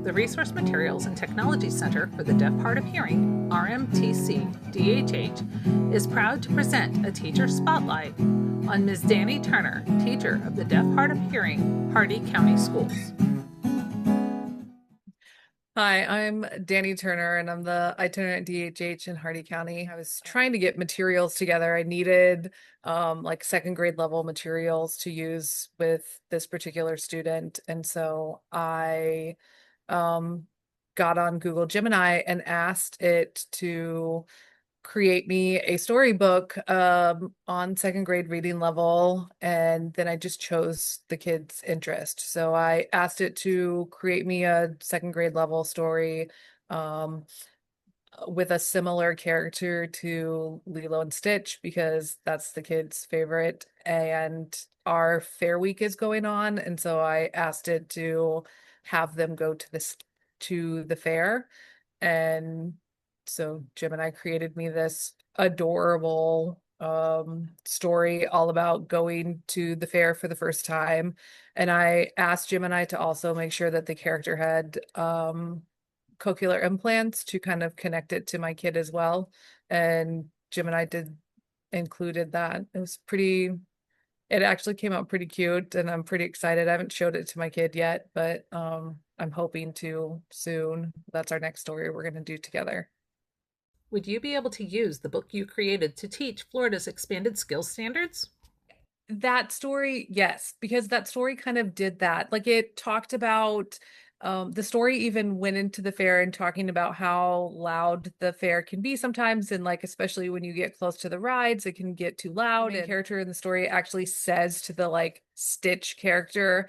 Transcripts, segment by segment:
the Resource Materials and Technology Center for the Deaf Hard of Hearing, RMTC-DHH, is proud to present a teacher spotlight on Ms. Dani Turner, teacher of the Deaf Hard of Hearing, Hardee County Schools. Hi, I'm Dani Turner, and I'm the itinerant DHH in Hardee County. I was trying to get materials together. I needed like second grade level materials to use with this particular student. And so I got on Google Gemini and asked it to create me a storybook on second grade reading level, and then I just chose the kid's interest. So I asked it to create me a second grade level story with a similar character to Lilo and Stitch because that's the kid's favorite, and our fair week is going on, and so I asked it to have them go to the fair. And so Gemini created me this adorable story all about going to the fair for the first time. And I asked Gemini to also make sure that the character had cochlear implants to kind of connect it to my kid as well. And Gemini included that. It actually came out pretty cute, and I'm pretty excited. I haven't showed it to my kid yet, but I'm hoping to soon. That's our next story we're going to do together. Would you be able to use the book you created to teach Florida's expanded skills standards? That story, yes, because that story kind of did that. Like it talked about the story even went into the fair and talking about how loud the fair can be sometimes, and like especially when you get close to the rides, it can get too loud. The main character in the story actually says to the like Stitch character,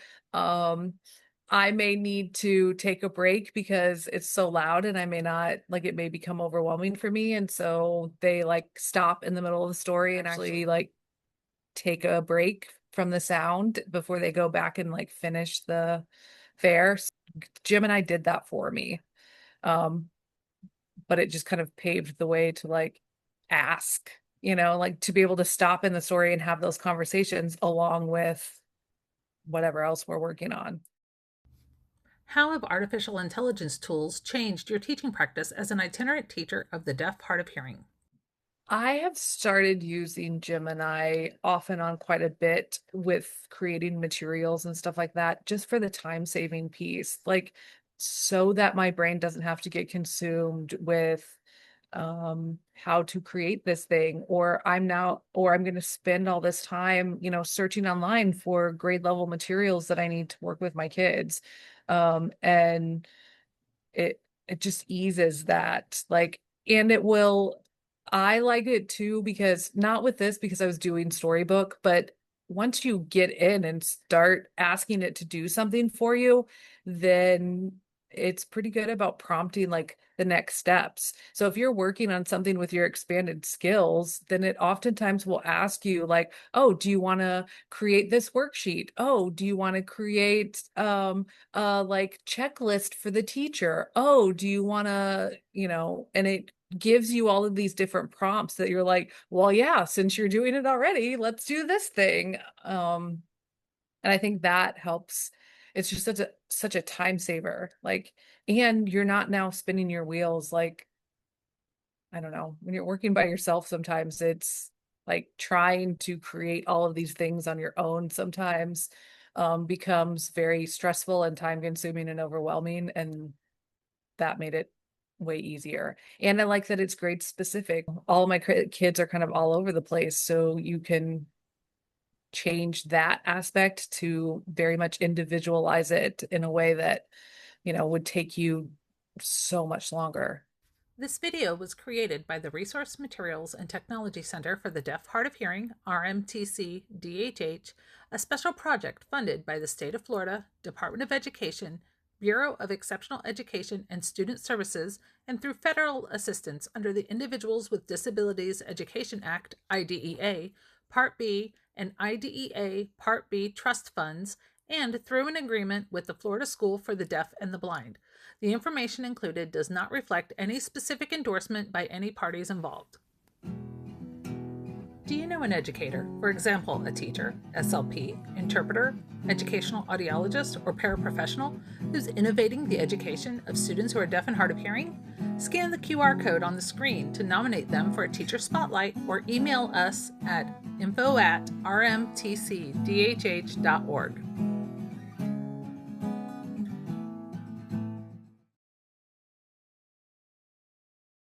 I may need to take a break because it's so loud and I may not like it may become overwhelming for me. And so they like stop in the middle of the story and actually like take a break from the sound before they go back and like finish the fair. Gemini did that for me. But it just kind of paved the way to like ask, like to be able to stop in the story and have those conversations along with whatever else we're working on. How have artificial intelligence tools changed your teaching practice as an itinerant teacher of the deaf hard of hearing? I have started using Gemini off and on quite a bit with creating materials and stuff like that, just for the time saving piece, like so that my brain doesn't have to get consumed with how to create this thing, or I'm going to spend all this time, searching online for grade level materials that I need to work with my kids. And it just eases that, like, and it will, I like it too, because not with this, because I was doing Storybook, but once you get in and start asking it to do something for you, then it's pretty good about prompting like the next steps. So if you're working on something with your expanded skills, then it oftentimes will ask you like, oh, do you want to create this worksheet? Oh, do you want to create like checklist for the teacher? Oh, do you want to, and it gives you all of these different prompts that you're like, well, yeah, since you're doing it already, let's do this thing. And I think that helps. It's just such a time saver. Like, and you're not now spinning your wheels. Like, I don't know, when you're working by yourself, sometimes it's like trying to create all of these things on your own sometimes becomes very stressful and time consuming and overwhelming. And that made it way easier. And I like that it's grade specific. All of my kids are kind of all over the place. So you can change that aspect to very much individualize it in a way that, would take you so much longer. This video was created by the Resource Materials and Technology Center for the Deaf Hard of Hearing, RMTC-DHH, a special project funded by the State of Florida, Department of Education, Bureau of Exceptional Education and Student Services, and through federal assistance under the Individuals with Disabilities Education Act, IDEA, Part B, and IDEA Part B trust funds, and through an agreement with the Florida School for the Deaf and the Blind. The information included does not reflect any specific endorsement by any parties involved. Do you know an educator, for example, a teacher, SLP, interpreter, educational audiologist, or paraprofessional who's innovating the education of students who are deaf and hard of hearing? Scan the QR code on the screen to nominate them for a teacher spotlight or email us at info@rmtcdhh.org.